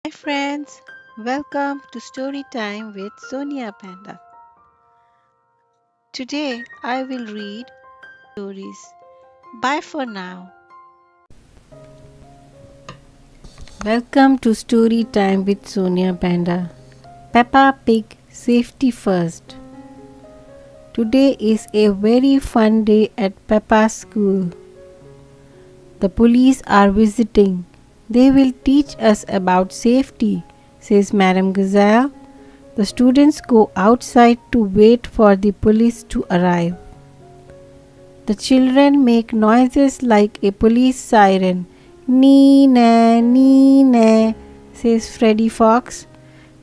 Hi friends, welcome to Storytime with Sonia Panda. Today I will read stories. Bye for now. Welcome to Storytime with Sonia Panda. Peppa Pig Safety First. Today is a very fun day at Peppa's school. The police are visiting. They will teach us about safety, says Madame Gazelle. The students go outside to wait for the police to arrive. The children make noises like a police siren. Nee na, says Freddy Fox.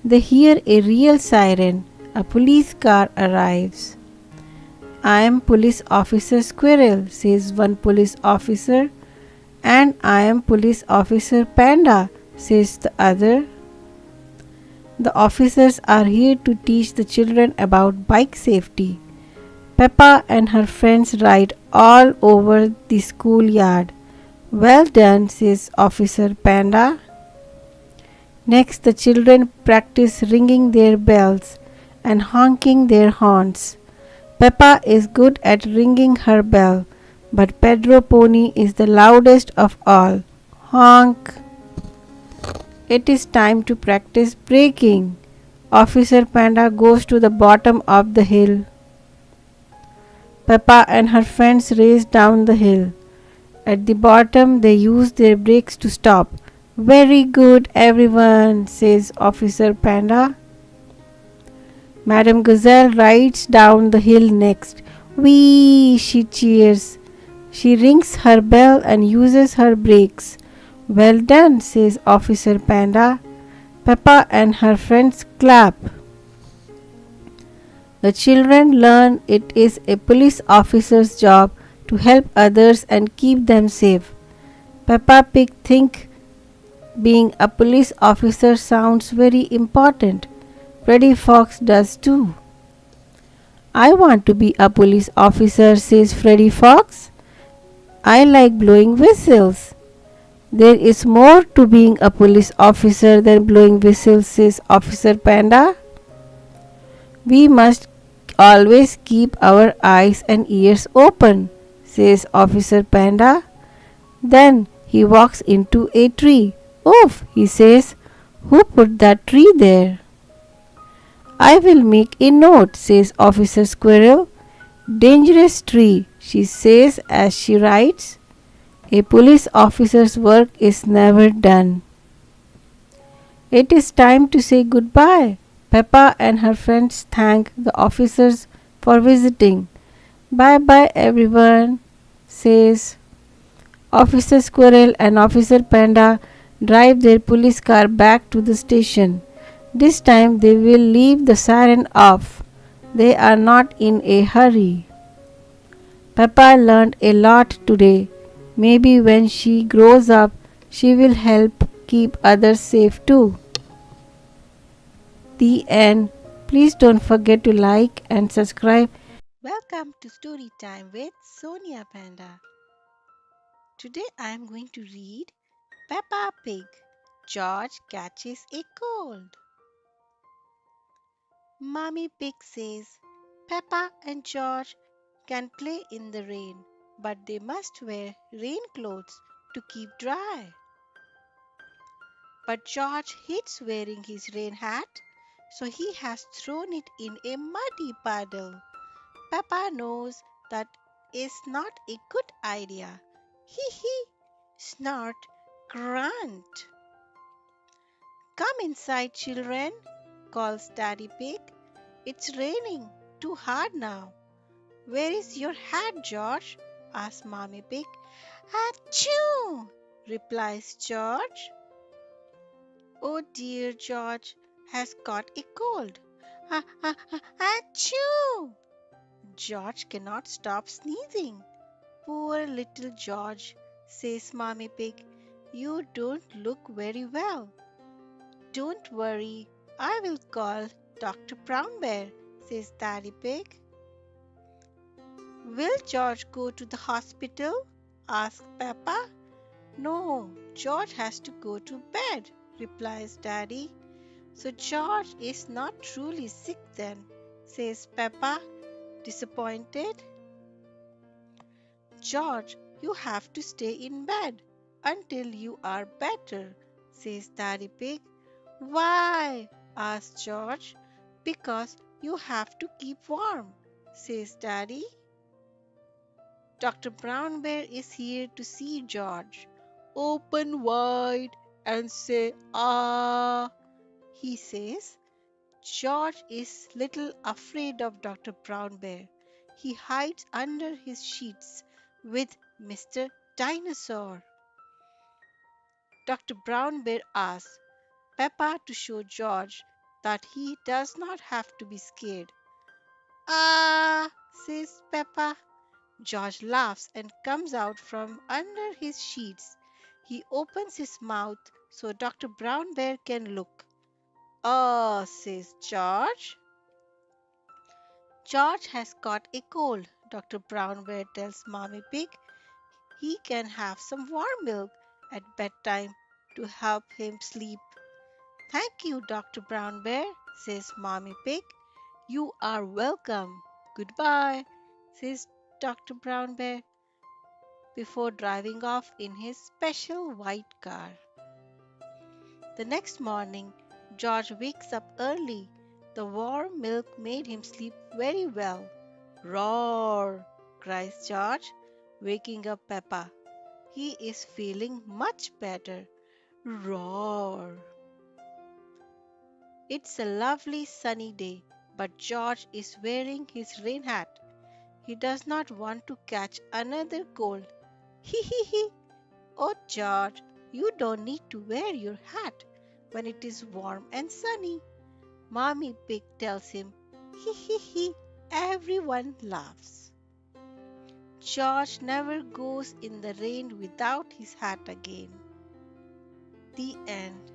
They hear a real siren. A police car arrives. I am Police Officer Squirrel, says one police officer. And I am Police Officer Panda, says the other. The officers are here to teach the children about bike safety. Peppa and her friends ride all over the schoolyard. Well done, says Officer Panda. Next, the children practice ringing their bells and honking their horns. Peppa is good at ringing her bell, but Pedro Pony is the loudest of all. Honk! It is time to practice braking. Officer Panda goes to the bottom of the hill. Peppa and her friends race down the hill. At the bottom, they use their brakes to stop. Very good, everyone, says Officer Panda. Madame Gazelle rides down the hill next. Whee! She cheers. She rings her bell and uses her brakes. Well done, says Officer Panda. Peppa and her friends clap. The children learn it is a police officer's job to help others and keep them safe. Peppa Pig thinks being a police officer sounds very important. Freddy Fox does too. I want to be a police officer, says Freddy Fox. I like blowing whistles. There is more to being a police officer than blowing whistles, says Officer Panda. We must always keep our eyes and ears open, says Officer Panda. Then he walks into a tree. Oof, he says. Who put that tree there? I will make a note, says Officer Squirrel. Dangerous tree, she says as she writes. A police officer's work is never done. It is time to say goodbye. Peppa and her friends thank the officers for visiting. Bye bye, everyone, says Officer Squirrel and Officer Panda drive their police car back to the station. This time they will leave the siren off. They are not in a hurry. Peppa learned a lot today. Maybe when she grows up, she will help keep others safe too. The end. Please don't forget to like and subscribe. Welcome to Storytime with Sonia Panda. Today I am going to read Peppa Pig. George catches a cold. Mommy Pig says Peppa and George can play in the rain, but they must wear rain clothes to keep dry. But George hates wearing his rain hat, so he has thrown it in a muddy puddle. Peppa knows that is not a good idea. Hee hee, snort, grunt. Come inside, children, calls Daddy Pig. It's raining too hard now. Where is your hat, George? asks Mommy Pig. Achoo! replies George. Oh dear, George has got a cold. Achoo! George cannot stop sneezing. Poor little George, says Mommy Pig. You don't look very well. Don't worry, I will call Dr. Brown Bear, says Daddy Pig. Will George go to the hospital? asks Peppa. No, George has to go to bed, replies Daddy. So George is not truly sick then, says Peppa, disappointed. George, you have to stay in bed until you are better, says Daddy Pig. Why? Asks George. Because you have to keep warm, says Daddy. Dr. Brown Bear is here to see George. Open wide and say, ah, he says. George is little afraid of Dr. Brown Bear. He hides under his sheets with Mr. Dinosaur. Dr. Brown Bear asks Peppa to show George that he does not have to be scared. Ah, says Peppa. George laughs and comes out from under his sheets. He opens his mouth so Dr. Brown Bear can look. Oh, says George. George has got a cold, Dr. Brown Bear tells Mommy Pig. He can have some warm milk at bedtime to help him sleep. Thank you, Dr. Brown Bear, says Mommy Pig. You are welcome. Goodbye, says Dr. Brown Bear before driving off in his special white car. The next morning, George wakes up early. The warm milk made him sleep very well. Roar, cries George, waking up Peppa. He is feeling much better. Roar. It's a lovely sunny day, but George is wearing his rain hat. He does not want to catch another cold. Hee hee hee. Oh, George, you don't need to wear your hat when it is warm and sunny. Mommy Pig tells him. Hee hee hee. Everyone laughs. George never goes in the rain without his hat again. The end.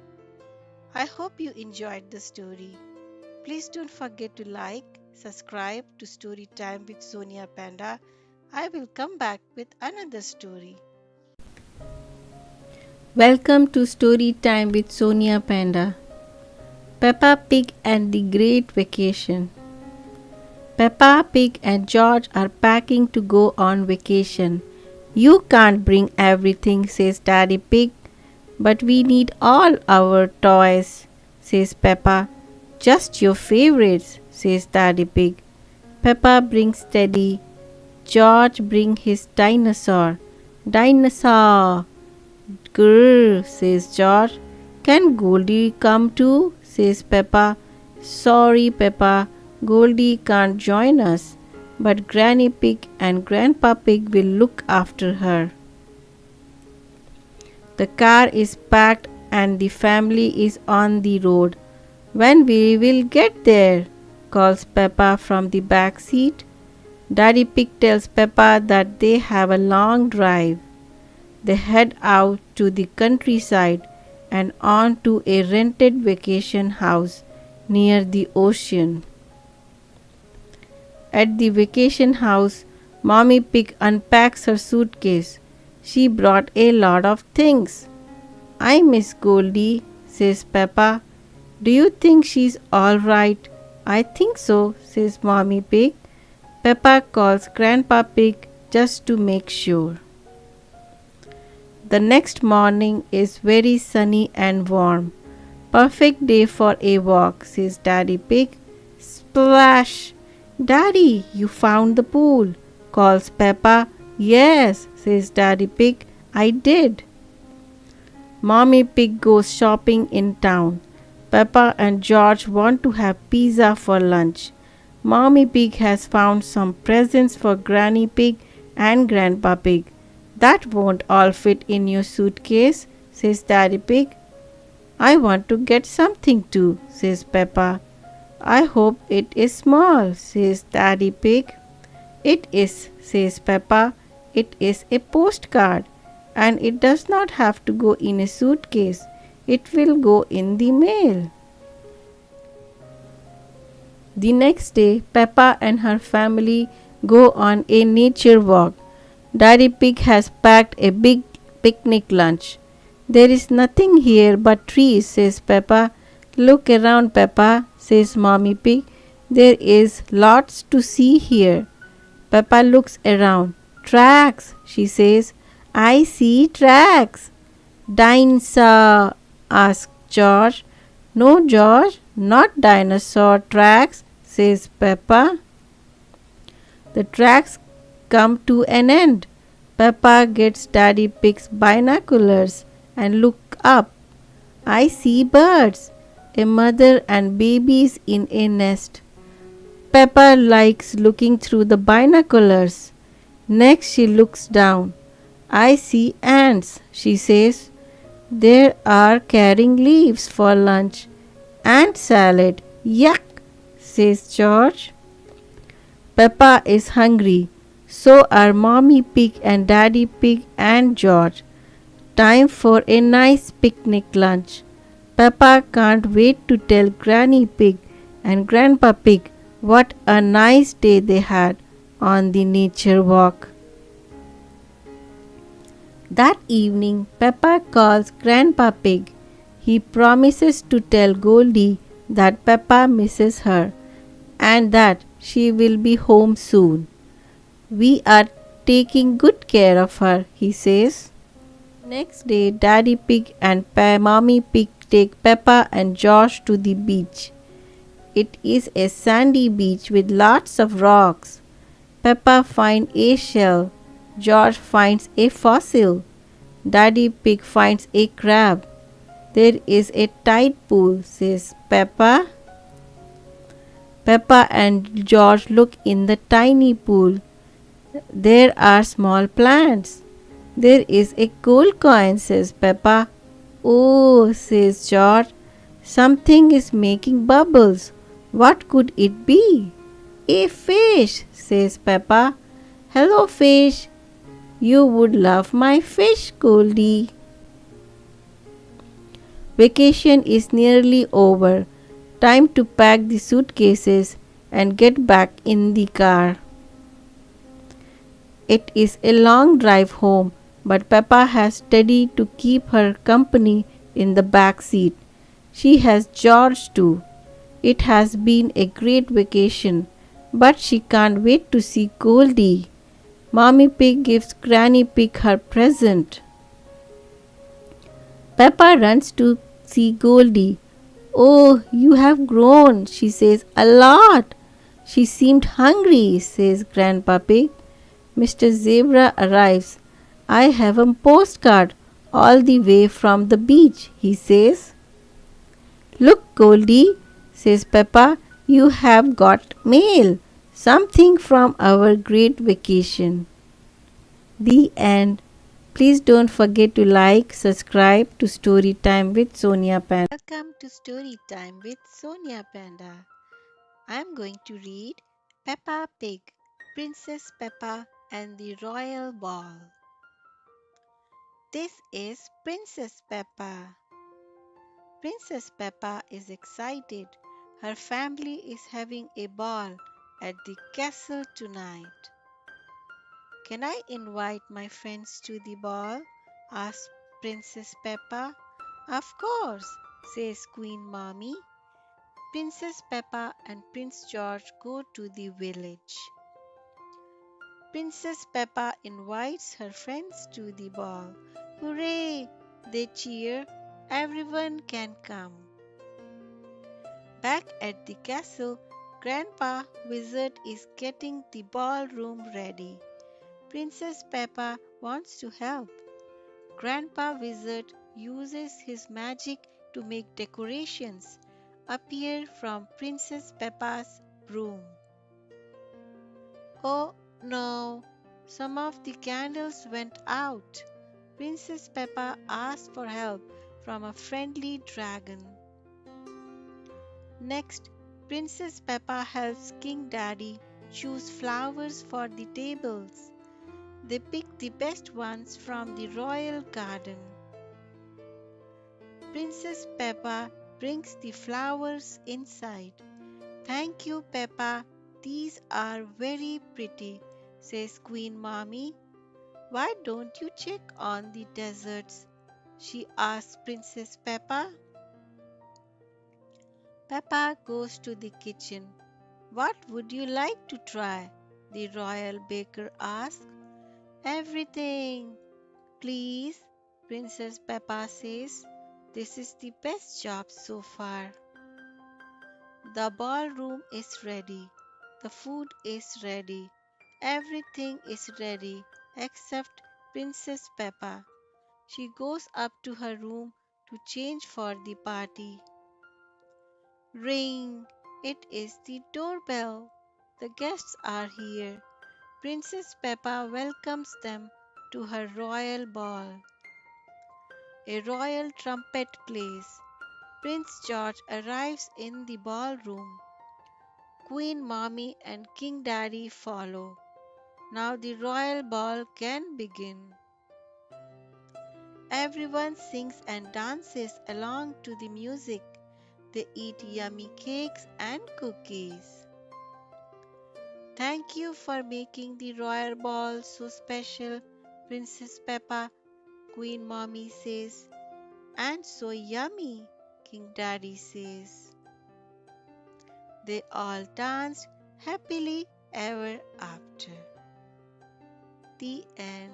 I hope you enjoyed the story. Please don't forget to like, subscribe to Storytime with Sonia Panda. I will come back with another story. Welcome to Storytime with Sonia Panda. Peppa Pig and the Great Vacation. Peppa Pig and George are packing to go on vacation. You can't bring everything, says Daddy Pig. But we need all our toys, says Peppa. Just your favorites, says Daddy Pig. Peppa brings Teddy. George brings his dinosaur. Dinosaur! Grrr, says George. Can Goldie come too? Says Peppa. Sorry, Peppa. Goldie can't join us, but Granny Pig and Grandpa Pig will look after her. The car is packed and the family is on the road. When we will get there? Calls Peppa from the back seat. Daddy Pig tells Peppa that they have a long drive. They head out to the countryside and on to a rented vacation house near the ocean. At the vacation house, Mommy Pig unpacks her suitcase. She brought a lot of things. I miss Goldie, says Peppa. Do you think she's all right? I think so, says Mommy Pig. Peppa calls Grandpa Pig just to make sure. The next morning is very sunny and warm. Perfect day for a walk, says Daddy Pig. Splash! Daddy, you found the pool, calls Peppa. Yes, says Daddy Pig, I did. Mommy Pig goes shopping in town. Peppa and George want to have pizza for lunch. Mommy Pig has found some presents for Granny Pig and Grandpa Pig. That won't all fit in your suitcase, says Daddy Pig. I want to get something too, says Peppa. I hope it is small, says Daddy Pig. It is, says Peppa. It is a postcard, and it does not have to go in a suitcase. It will go in the mail. The next day, Peppa and her family go on a nature walk. Daddy Pig has packed a big picnic lunch. There is nothing here but trees, says Peppa. Look around, Peppa, says Mommy Pig. There is lots to see here. Peppa looks around. Tracks, she says. I see tracks. Dinosaur, asked George. No, George, not dinosaur tracks, says Peppa. The tracks come to an end. Peppa gets Daddy Pig's binoculars and look up. I see birds, a mother and babies in a nest. Peppa likes looking through the binoculars. Next she looks down. I see ants, she says. They are carrying leaves for lunch. Ant salad. Yuck, says George. Peppa is hungry. So are Mommy Pig and Daddy Pig and George. Time for a nice picnic lunch. Peppa can't wait to tell Granny Pig and Grandpa Pig what a nice day they had on the nature walk. That evening, Peppa calls Grandpa Pig. He promises to tell Goldie that Peppa misses her and that she will be home soon. We are taking good care of her, he says. Next day, Daddy Pig and Mommy Pig take Peppa and Josh to the beach. It is a sandy beach with lots of rocks. Peppa finds a shell. George finds a fossil. Daddy Pig finds a crab. There is a tide pool, says Peppa. Peppa and George look in the tiny pool. There are small plants. There is a gold coin, says Peppa. Oh, says George, something is making bubbles. What could it be? A fish, says Peppa. Hello, fish. You would love my fish, Goldie. Vacation is nearly over. Time to pack the suitcases and get back in the car. It is a long drive home, but Peppa has Teddy to keep her company in the back seat. She has George too. It has been a great vacation, but she can't wait to see Goldie. Mommy Pig gives Granny Pig her present. Peppa runs to see Goldie. Oh, you have grown, she says, a lot. She seemed hungry, says Grandpa Pig. Mr. Zebra arrives. I have a postcard all the way from the beach, he says. Look, Goldie, says Peppa, you have got mail. Something from our great vacation. The end. Please don't forget to like, subscribe to Storytime with Sonia Panda. Welcome to Storytime with Sonia Panda. I am going to read Peppa Pig, Princess Peppa and the Royal Ball. This is Princess Peppa. Princess Peppa is excited. Her family is having a ball at the castle tonight. Can I invite my friends to the ball? Asks Princess Peppa. Of course, says Queen Mommy. Princess Peppa and Prince George go to the village. Princess Peppa invites her friends to the ball. Hooray! They cheer. Everyone can come. Back at the castle, Grandpa Wizard is getting the ballroom ready. Princess Peppa wants to help. Grandpa Wizard uses his magic to make decorations appear from Princess Peppa's room. Oh no! Some of the candles went out. Princess Peppa asked for help from a friendly dragon. Next, Princess Peppa helps King Daddy choose flowers for the tables. They pick the best ones from the royal garden. Princess Peppa brings the flowers inside. Thank you, Peppa. These are very pretty, says Queen Mommy. Why don't you check on the deserts? she asks Princess Peppa. Peppa goes to the kitchen. What would you like to try? The royal baker asks. Everything, please, Princess Peppa says. This is the best job so far. The ballroom is ready. The food is ready. Everything is ready except Princess Peppa. She goes up to her room to change for the party. Ring! It is the doorbell. The guests are here. Princess Peppa welcomes them to her royal ball. A royal trumpet plays. Prince George arrives in the ballroom. Queen Mommy and King Daddy follow. Now the royal ball can begin. Everyone sings and dances along to the music. They eat yummy cakes and cookies. Thank you for making the royal ball so special, Princess Peppa, Queen Mommy says. And so yummy, King Daddy says. They all danced happily ever after. The end.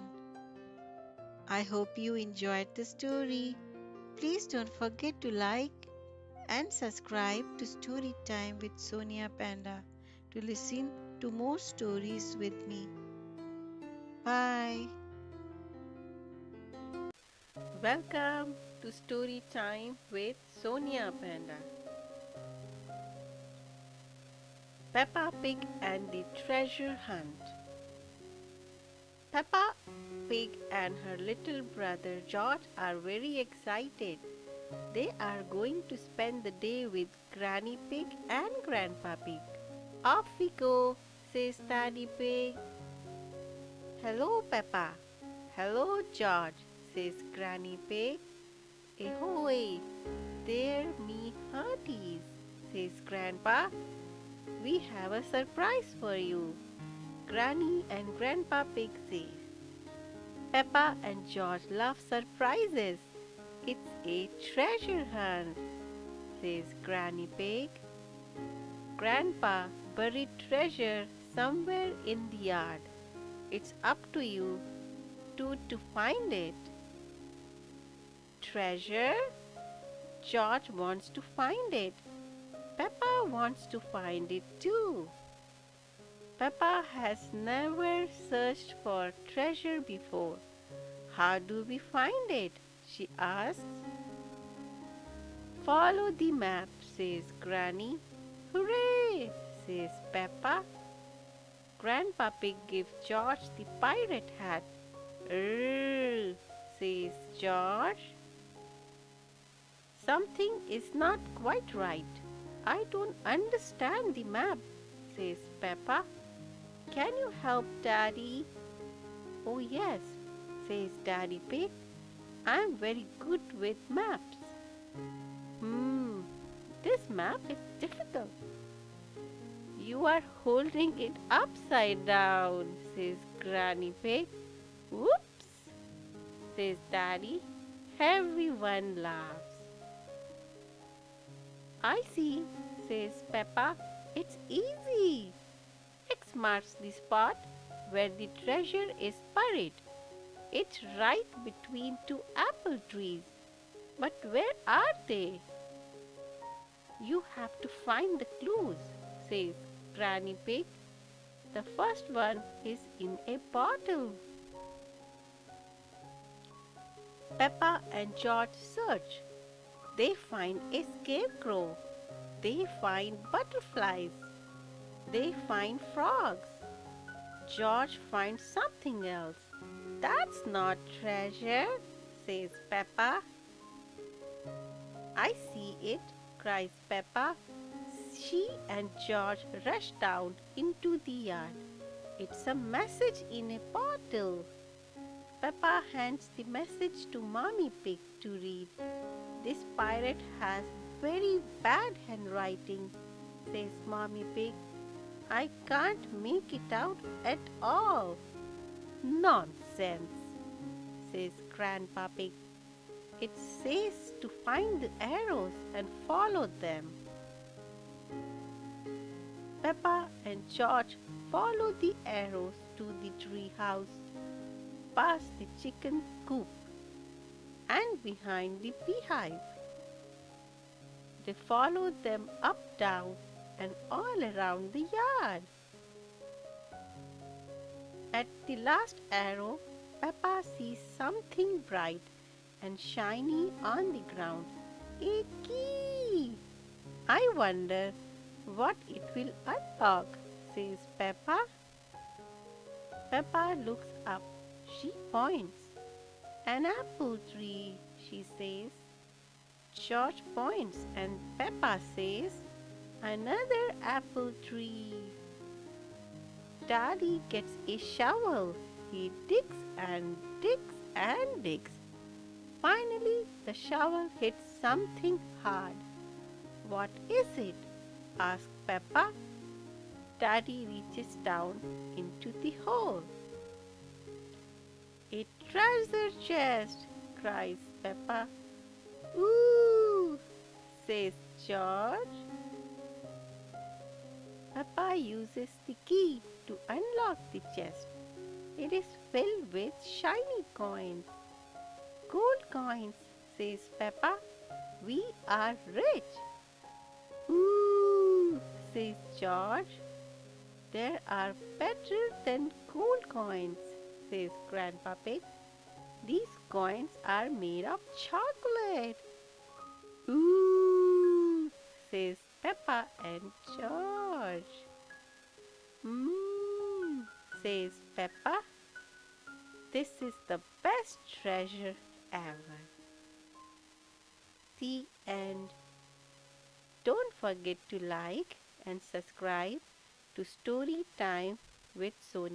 I hope you enjoyed the story. Please don't forget to like and subscribe to Storytime with Sonia Panda to listen to more stories with me. Bye. Welcome to Storytime with Sonia Panda. Peppa Pig and the Treasure Hunt. Peppa Pig and her little brother George are very excited. They are going to spend the day with Granny Pig and Grandpa Pig. Off we go, says Daddy Pig. Hello, Peppa. Hello, George, says Granny Pig. Ahoy, there me hearties, says Grandpa. We have a surprise for you, Granny and Grandpa Pig say. Peppa and George love surprises. It's a treasure hunt, says Granny Pig. Grandpa buried treasure somewhere in the yard. It's up to you two to find it. Treasure? George wants to find it. Peppa wants to find it too. Peppa has never searched for treasure before. How do we find it? She asks. Follow the map, says Granny. Hooray, says Peppa. Grandpa Pig gives George the pirate hat. Says George. Something is not quite right. I don't understand the map, says Peppa. Can you help Daddy? Oh yes, says Daddy Pig. I'm very good with maps. This map is difficult. You are holding it upside down, says Granny Pig. Whoops, says Daddy. Everyone laughs. I see, says Peppa. It's easy. X marks the spot where the treasure is buried. It's right between two apple trees. But where are they? You have to find the clues, says Granny Pig. The first one is in a bottle. Peppa and George search. They find a scarecrow. They find butterflies. They find frogs. George finds something else. That's not treasure, says Peppa. I see it, cries Peppa. She and George rush down into the yard. It's a message in a bottle. Peppa hands the message to Mommy Pig to read. This pirate has very bad handwriting, says Mommy Pig. I can't make it out at all. Nonsense, says Grandpa Pig. It says to find the arrows and follow them. Peppa and George follow the arrows to the tree house, past the chicken coop, and behind the beehive. They follow them up, down, and all around the yard. At the last arrow, Peppa sees something bright and shiny on the ground. A key! I wonder what it will unlock, says Peppa. Peppa looks up. She points. An apple tree, she says. George points and Peppa says, another apple tree. Daddy gets a shovel. He digs and digs and digs. Finally, the shovel hits something hard. What is it? asks Peppa. Daddy reaches down into the hole. A treasure chest, cries Peppa. Ooh, says George. Peppa uses the key to unlock the chest. It is filled with shiny coins. Gold coins, says Peppa. We are rich. Ooh, says George. There are better than gold coins, says Grandpa Pig. These coins are made of chocolate. Ooh, says Peppa and George. Mmm, says Peppa. This is the best treasure ever. The end. Don't forget to like and subscribe to Story Time with Sonia.